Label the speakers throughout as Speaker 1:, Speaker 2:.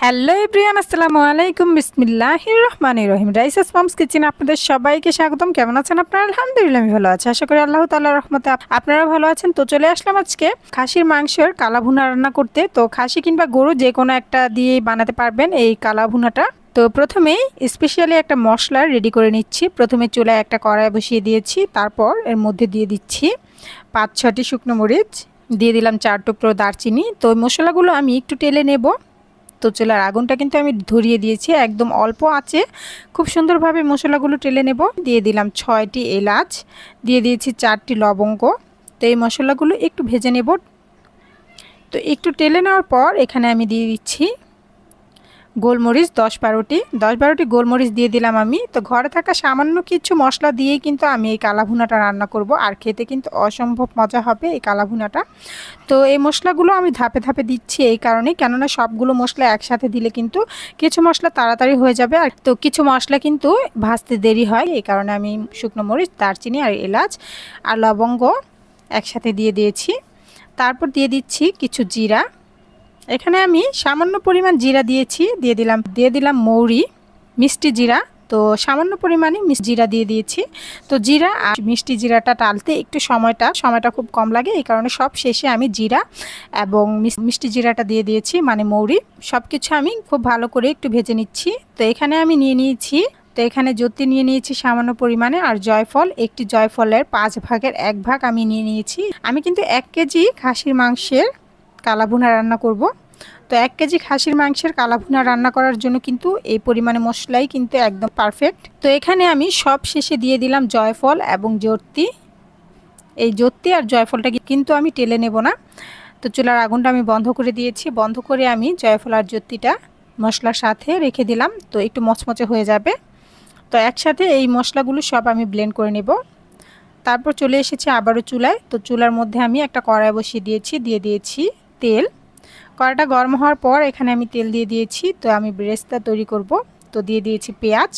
Speaker 1: Hello everyone, আসসালামু আলাইকুম। বিসমিল্লাহির রহমানির রহিম। রাইসাস মমস কিচেনে আপনাদের সবাইকে স্বাগতম। কেমন আছেন আপনারা? আলহামদুলিল্লাহ আমি ভালো আছি। আশা করি আল্লাহ তাআলার রহমতে আপনারা ভালো আছেন। তো চলে আসলাম আজকে খাসির মাংসের কালা ভুনা রান্না করতে। তো খাসি কিংবা গরু যে কোনো একটা দিয়ে বানাতে পারবেন এই কালা ভুনাটা। তো প্রথমেই স্পেশালি একটা মশলা রেডি করে নিচ্ছি। প্রথমে চুলায় একটা কড়াই বসিয়ে দিয়েছি, তারপর এর মধ্যে দিয়ে দিচ্ছি 5-6টি শুকনো মরিচ, দিয়ে দিলাম 4 টুকরো দারচিনি। তো মশলাগুলো আমি একটু টেলে নেব। তো চুলার আগুনটা কিন্তু আমি ধরিয়ে দিয়েছি, একদম অল্প আঁচে খুব সুন্দরভাবে মশলাগুলো টেলে নেব। দিয়ে দিলাম 6টি এলাচ, দিয়ে দিয়েছি 4টি লবঙ্গ। তো এই মশলাগুলো একটু ভেজে নেব। তো একটু টেলে নেওয়ার পর এখানে আমি দিয়ে দিচ্ছি গোলমরিচ 10-12টি গোলমরিচ দিয়ে দিলাম আমি। তো ঘরে থাকা সামান্য কিছু মশলা দিয়েই কিন্তু আমি এই কালা ভুনাটা রান্না করব, আর খেতে কিন্তু অসম্ভব মজা হবে এই কালা ভুনাটা। তো এই মশলাগুলো আমি ধাপে ধাপে দিচ্ছি এই কারণে, কেননা সবগুলো মশলা একসাথে দিলে কিন্তু কিছু মশলা তাড়াতাড়ি হয়ে যাবে, আর তো কিছু মশলা কিন্তু ভাজতে দেরি হয়। এই কারণে আমি শুকনো মরিচ, দারচিনি আর এলাচ আর লবঙ্গ একসাথে দিয়ে দিয়েছি। তারপর দিয়ে দিচ্ছি কিছু জিরা। এখানে আমি সামান্য পরিমাণ জিরা দিয়েছি, দিয়ে দিলাম মৌরি, মিষ্টি জিরা। তো সামান্য পরিমাণে জিরা দিয়ে দিয়েছি। তো জিরা আর মিষ্টি জিরাটা টালতে একটু সময়টা খুব কম লাগে, এই কারণে সব শেষে আমি জিরা এবং মিষ্টি জিরাটা দিয়ে দিয়েছি, মানে মৌরি। সব কিছু আমি খুব ভালো করে একটু ভেজে নিচ্ছি। তো এখানে আমি এখানে জ্যোতি নিয়ে নিয়েছি সামান্য পরিমাণে, আর জয়ফল, একটি জয়ফলের 5 ভাগের 1 ভাগ আমি নিয়ে নিয়েছি। আমি কিন্তু 1 কেজি খাসির মাংসের কালা ভুনা রান্না করব। তো 1 কেজি খাসির মাংসের কালা ভুনা রান্না করার জন্য কিন্তু এই পরিমাণে মশলাই কিন্তু একদম পারফেক্ট। তো এখানে আমি সব শেষে দিয়ে দিলাম জয়ফল এবং জ্যোতি। এই জ্যোতি আর জয়ফলটা কিন্তু আমি টেলে নেব না। তো চুলার আগুনটা আমি বন্ধ করে দিয়েছি। বন্ধ করে আমি জয়ফল আর জ্যোতিটা মশলার সাথে রেখে দিলাম, তো একটু মচমচে হয়ে যাবে। তো একসাথে এই মশলাগুলো সব আমি ব্লেন্ড করে নেব। তারপর চলে এসেছি আবারও চুলায়। তো চুলার মধ্যে আমি একটা কড়াই বসিয়ে দিয়েছি, দিয়ে দিয়েছি তেল। কড়াইটা গরম হওয়ার পর এখানে আমি তেল দিয়ে দিয়েছি। তো আমি বেরেস্তা তৈরি করব। তো দিয়ে দিয়েছি পেঁয়াজ।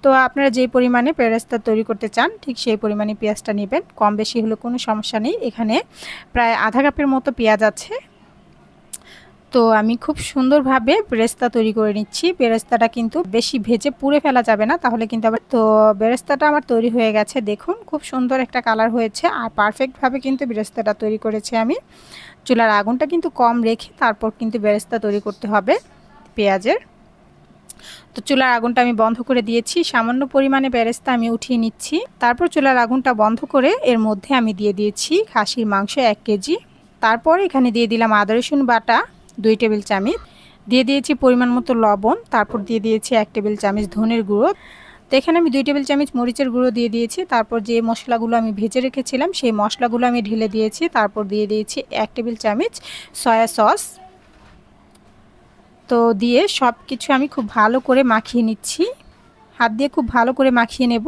Speaker 1: তো আপনারা যে পরিমাণে বেরেস্তা তৈরি করতে চান ঠিক সেই পরিমাণে পেঁয়াজটা নেবেন, কম বেশি হলে কোনো সমস্যা নেই। এখানে প্রায় আধা কাপের মতো পেঁয়াজ আছে। তো আমি খুব সুন্দরভাবে বেরেস্তা তৈরি করে নিচ্ছি। বেরেস্তাটা কিন্তু বেশি ভেজে পুড়ে ফেলা যাবে না, তাহলে কিন্তু আবার। তো বেরেস্তাটা আমার তৈরি হয়ে গেছে, দেখুন খুব সুন্দর একটা কালার হয়েছে, আর পারফেক্টভাবে কিন্তু বেরেস্তাটা তৈরি করেছি আমি। চুলার আগুনটা কিন্তু কম রেখে তারপর কিন্তু বেরেস্তা তৈরি করতে হবে পেঁয়াজের। তো চুলার আগুনটা আমি বন্ধ করে দিয়েছি, সামান্য পরিমাণে বেরেস্তা আমি উঠিয়ে নিচ্ছি। তারপর চুলার আগুনটা বন্ধ করে এর মধ্যে আমি দিয়ে দিয়েছি খাসির মাংস 1 কেজি। তারপর এখানে দিয়ে দিলাম আদা রসুন বাটা 2 টেবিল চামচ, দিয়ে দিয়েছি পরিমাণ মতো লবণ। তারপর দিয়ে দিয়েছি 1 টেবিল চামচ ধনের গুঁড়ো। তো এখানে আমি 2 টেবিল চামচ মরিচের গুঁড়ো দিয়ে দিয়েছি। তারপর যে মশলাগুলো আমি ভেজে রেখেছিলাম সেই মশলাগুলো আমি ঢেলে দিয়েছি। তারপর দিয়ে দিয়েছি 1 টেবিল চামচ সয়া সস। তো দিয়ে সব কিছু আমি খুব ভালো করে মাখিয়ে নিচ্ছি, হাত দিয়ে খুব ভালো করে মাখিয়ে নেব।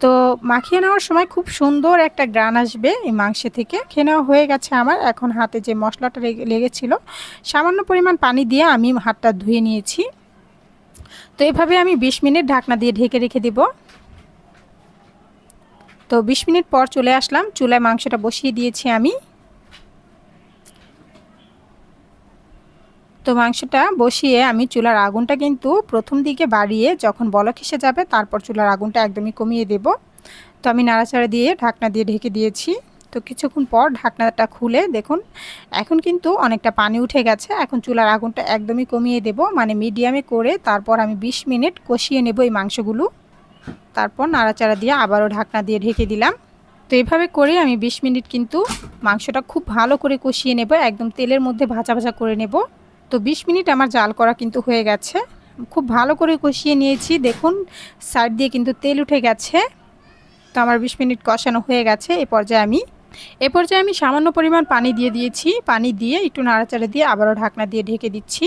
Speaker 1: তো মাখিয়ে নেওয়ার সময় খুব সুন্দর একটা গ্রান আসবে এই মাংস থেকে। খেয়ে নেওয়া হয়ে গেছে আমার। এখন হাতে যে মশলাটা লেগেছিল সামান্য পরিমাণ পানি দিয়ে আমি হাতটা ধুয়ে নিয়েছি। তো এভাবে আমি 20 মিনিট ঢাকনা দিয়ে ঢেকে রেখে দেব। তো 20 মিনিট পর চলে আসলাম, চুলায় মাংসটা বসিয়ে দিয়েছি আমি। তো মাংসটা বসিয়ে আমি চুলার আগুনটা কিন্তু প্রথম দিকে বাড়িয়ে যখন বলক এসে যাবে তারপর চুলার আগুনটা একদমই কমিয়ে দেব। তো আমি নাড়াচাড়া দিয়ে ঢাকনা দিয়ে ঢেকে দিয়েছি। তো কিছুক্ষণ পর ঢাকনাটা খুলে দেখুন এখন কিন্তু অনেকটা পানি উঠে গেছে। এখন চুলার আগুনটা একদমই কমিয়ে দেব, মানে মিডিয়ামে করে তারপর আমি 20 মিনিট কষিয়ে নেব এই মাংসগুলো। তারপর নাড়াচাড়া দিয়ে আবারও ঢাকনা দিয়ে ঢেকে দিলাম। তো এভাবে করে আমি 20 মিনিট কিন্তু মাংসটা খুব ভালো করে কষিয়ে নেব, একদম তেলের মধ্যে ভাজা ভাজা করে নেব। তো 20 মিনিট আমার জাল করা কিন্তু হয়ে গেছে, খুব ভালো করে কষিয়ে নিয়েছি। দেখুন সাইড দিয়ে কিন্তু তেল উঠে গেছে। তো আমার 20 মিনিট কষানো হয়ে গেছে। এ পর্যায়ে আমি সামান্য পরিমাণ পানি দিয়ে দিয়েছি। পানি দিয়ে একটু নাড়াচাড়া দিয়ে আবারও ঢাকনা দিয়ে ঢেকে দিচ্ছি।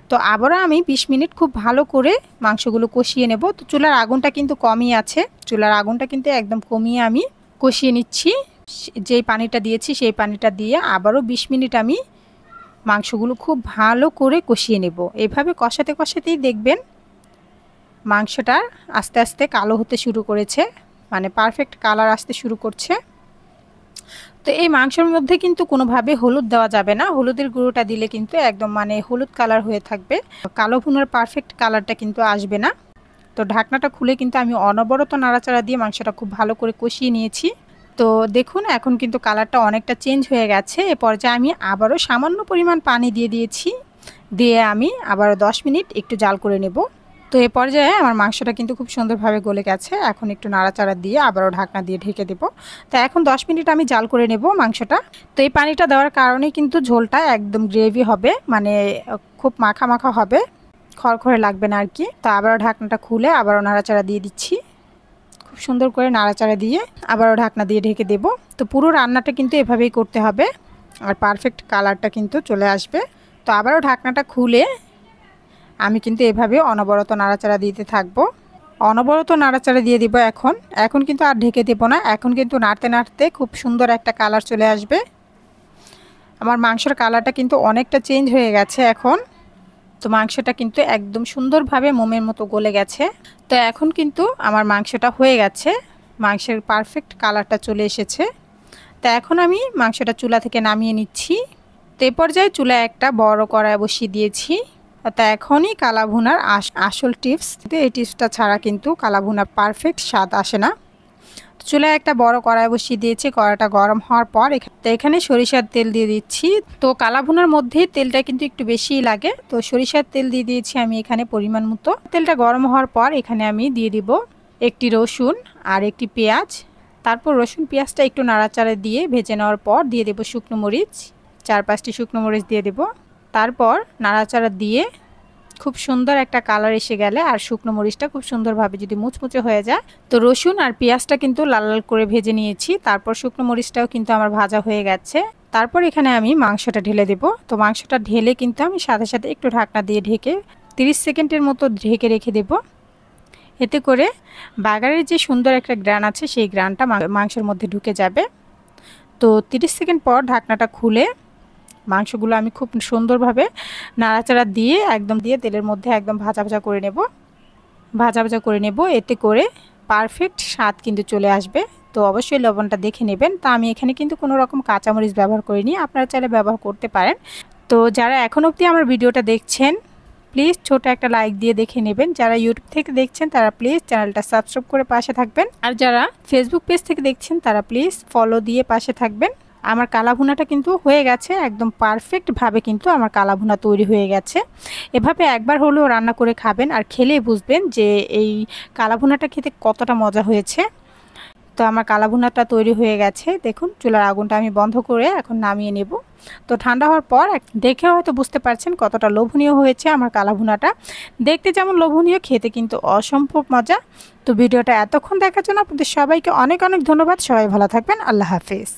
Speaker 1: তো আবারও আমি 20 মিনিট খুব ভালো করে মাংসগুলো কষিয়ে নেব। তো চুলার আগুনটা কিন্তু কমই আছে, চুলার আগুনটা কিন্তু একদম কমিয়ে আমি কষিয়ে নিচ্ছি। যেই পানিটা দিয়েছি সেই পানিটা দিয়ে আবারও 20 মিনিট আমি মাংসগুলো খুব ভালো করে কষিয়ে নেব। এভাবে কষাতে কষাতেই দেখবেন মাংসটা আস্তে আস্তে কালো হতে শুরু করেছে, মানে পারফেক্ট কালার আসতে শুরু করছে। তো এই মাংসের মধ্যে কিন্তু কোনোভাবে হলুদ দেওয়া যাবে না, হলুদের গুঁড়োটা দিলে কিন্তু একদম মানে হলুদ কালার হয়ে থাকবে, কালো ভুনার পারফেক্ট কালারটা কিন্তু আসবে না। তো ঢাকনাটা খুলে কিন্তু আমি অনবরত নাড়াচাড়া দিয়ে মাংসটা খুব ভালো করে কষিয়ে নিয়েছি। তো দেখুন এখন কিন্তু কালারটা অনেকটা চেঞ্জ হয়ে গেছে। এ পর্যায়ে আমি আবারও সামান্য পরিমাণ পানি দিয়ে দিয়েছি, দিয়ে আমি আবারও 10 মিনিট একটু জাল করে নেব। তো এ পর্যায়ে আমার মাংসটা কিন্তু খুব সুন্দরভাবে গলে গেছে। এখন একটু নাড়াচাড়া দিয়ে আবারও ঢাকনা দিয়ে ঢেকে দেব। তো এখন 10 মিনিট আমি জাল করে নেব মাংসটা। তো এই পানিটা দেওয়ার কারণে কিন্তু ঝোলটা একদম গ্রেভি হবে, মানে খুব মাখা মাখা হবে, খড়খড়ে লাগবে না আর কি। তো আবারও ঢাকনাটা খুলে আবারও নাড়াচাড়া দিয়ে দিচ্ছি, খুব সুন্দর করে নাড়াচাড়া দিয়ে আবারও ঢাকনা দিয়ে ঢেকে দেব। তো পুরো রান্নাটা কিন্তু এভাবেই করতে হবে, আর পারফেক্ট কালারটা কিন্তু চলে আসবে। তো আবারও ঢাকনাটা খুলে আমি কিন্তু এভাবে অনবরত নাড়াচাড়া দিতে থাকবো, অনবরত নাড়াচাড়া দিয়ে দিব। এখন কিন্তু আর ঢেকে দেব না, এখন কিন্তু নাড়তে নাড়তে খুব সুন্দর একটা কালার চলে আসবে। আমার মাংসের কালারটা কিন্তু অনেকটা চেঞ্জ হয়ে গেছে এখন। তো মাংসটা কিন্তু একদম সুন্দরভাবে মোমের মতো গলে গেছে। তো এখন কিন্তু আমার মাংসটা হয়ে গেছে, মাংসের পারফেক্ট কালারটা চলে এসেছে। তো এখন আমি মাংসটা চুলা থেকে নামিয়ে নিচ্ছি। তো এই পর্যায়ে চুলায় একটা বড় কড়াই বসিয়ে দিয়েছি। তা এখনই কালা ভুনার আসল টিপস, এই টিপসটা ছাড়া কিন্তু কালা ভুনার পারফেক্ট স্বাদ আসে না। চুলায় একটা বড় কড়াই বসিয়ে দিয়েছি, কড়াইটা গরম হওয়ার পর এখানে সরিষার তেল দিয়ে দিচ্ছি। তো কালা ভুনার মধ্যে তেলটা কিন্তু একটু বেশিই লাগে, তো সরিষার তেল দিয়ে দিয়েছি আমি এখানে পরিমাণ মতো। তেলটা গরম হওয়ার পর এখানে আমি দিয়ে দিব একটি রসুন আর একটি পেঁয়াজ। তারপর রসুন পেঁয়াজটা একটু নাড়াচাড়া দিয়ে ভেজে নেওয়ার পর দিয়ে দেব শুকনো মরিচ, 4-5টি শুকনো মরিচ দিয়ে দেব। তারপর নাড়াচাড়া দিয়ে খুব সুন্দর একটা কালার এসে গেলে আর শুকনো মরিচটা খুব সুন্দরভাবে যদি মুচমুচে হয়ে যায়, তো রসুন আর পেঁয়াজটা কিন্তু লাল লাল করে ভেজে নিয়েছি। তারপর শুকনো মরিচটাও কিন্তু আমার ভাজা হয়ে গেছে। তারপর এখানে আমি মাংসটা ঢেলে দেব। তো মাংসটা ঢেলে কিন্তু আমি সাথে সাথে একটু ঢাকনা দিয়ে ঢেকে 30 সেকেন্ডের মতো ঢেকে রেখে দেব। এতে করে বাগারের যে সুন্দর একটা গ্রান আছে সেই গ্রানটা মাংসের মধ্যে ঢুকে যাবে। তো 30 সেকেন্ড পর ঢাকনাটা খুলে মাংসগুলো আমি খুব সুন্দরভাবে নাড়াচাড়া দিয়ে তেলের মধ্যে একদম ভাজা ভাজা করে নেব। এতে করে পারফেক্ট স্বাদ কিন্তু চলে আসবে। তো অবশ্যই লবণটা দেখে নেবেন। তা আমি এখানে কিন্তু কোনো রকম কাঁচামরিচ ব্যবহার করিনি, আপনারা চাইলে ব্যবহার করতে পারেন। তো যারা এখন অবধি আমার ভিডিওটা দেখছেন প্লিজ ছোট একটা লাইক দিয়ে দেখে নেবেন। যারা ইউটিউব থেকে দেখছেন তারা প্লিজ চ্যানেলটা সাবস্ক্রাইব করে পাশে থাকবেন, আর যারা ফেসবুক পেজ থেকে দেখছেন তারা প্লিজ ফলো দিয়ে পাশে থাকবেন। আমার কালা ভুনাটা কিন্তু হয়ে গেছে, একদম পারফেক্টভাবে কিন্তু আমার কালা ভুনা তৈরি হয়ে গেছে। এভাবে একবার হলেও রান্না করে খাবেন, আর খেলেই বুঝবেন যে এই কালা ভুনাটা খেতে কতটা মজা হয়েছে। তো আমার কালা ভুনাটা তৈরি হয়ে গেছে। দেখুন চুলার আগুনটা আমি বন্ধ করে এখন নামিয়ে নেব। তো ঠান্ডা হওয়ার পর দেখে হয়তো বুঝতে পারছেন কতটা লোভনীয় হয়েছে আমার কালা ভুনাটা। দেখতে যেমন লোভনীয়, খেতে কিন্তু অসম্ভব মজা। তো ভিডিওটা এতক্ষণ দেখার জন্য আপনাদের সবাইকে অনেক অনেক ধন্যবাদ। সবাই ভালো থাকবেন। আল্লাহ হাফেজ।